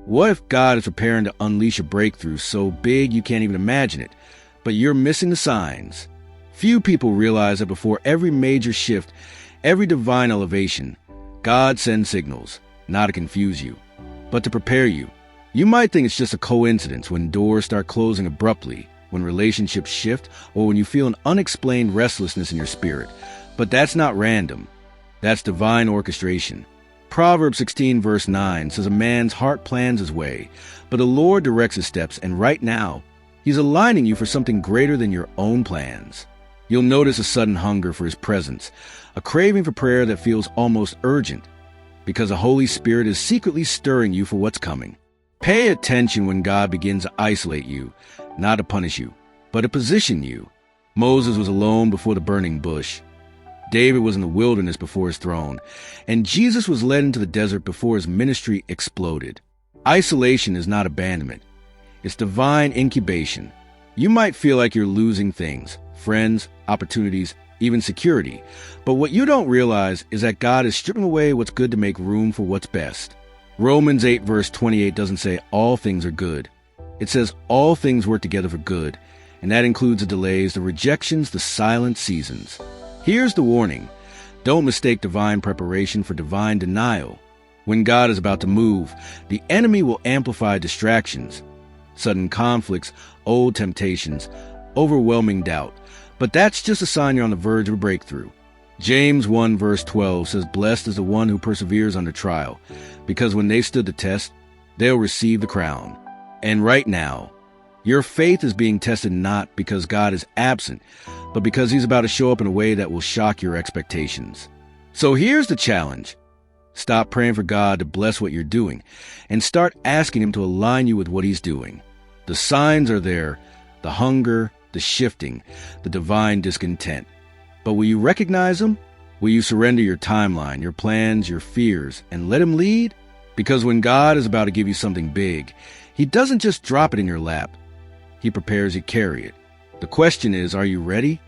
What if God is preparing to unleash a breakthrough so big you can't even imagine it, but you're missing the signs? Few people realize that before every major shift, every divine elevation, God sends signals, not to confuse you, but to prepare you. You might think it's just a coincidence when doors start closing abruptly, when relationships shift, or when you feel an unexplained restlessness in your spirit. But that's not random. That's divine orchestration. Proverbs 16 verse 9 says a man's heart plans his way, but the Lord directs his steps, and right now, He's aligning you for something greater than your own plans. You'll notice a sudden hunger for His presence, a craving for prayer that feels almost urgent, because the Holy Spirit is secretly stirring you for what's coming. Pay attention when God begins to isolate you, not to punish you, but to position you. Moses was alone before the burning bush. David was in the wilderness before his throne, and Jesus was led into the desert before his ministry exploded. Isolation is not abandonment. It's divine incubation. You might feel like you're losing things, friends, opportunities, even security, but what you don't realize is that God is stripping away what's good to make room for what's best. Romans 8 verse 28 doesn't say all things are good. It says all things work together for good, and that includes the delays, the rejections, the silent seasons. Here's the warning. Don't mistake divine preparation for divine denial. When God is about to move, the enemy will amplify distractions, sudden conflicts, old temptations, overwhelming doubt. But that's just a sign you're on the verge of a breakthrough. James 1 verse 12 says, "Blessed is the one who perseveres under trial, because when they stood the test, they'll receive the crown." And right now, your faith is being tested not because God is absent, but because He's about to show up in a way that will shock your expectations. So here's the challenge. Stop praying for God to bless what you're doing and start asking Him to align you with what He's doing. The signs are there, the hunger, the shifting, the divine discontent. But will you recognize them? Will you surrender your timeline, your plans, your fears, and let Him lead? Because when God is about to give you something big, He doesn't just drop it in your lap. He prepares you to carry it. The question is, are you ready?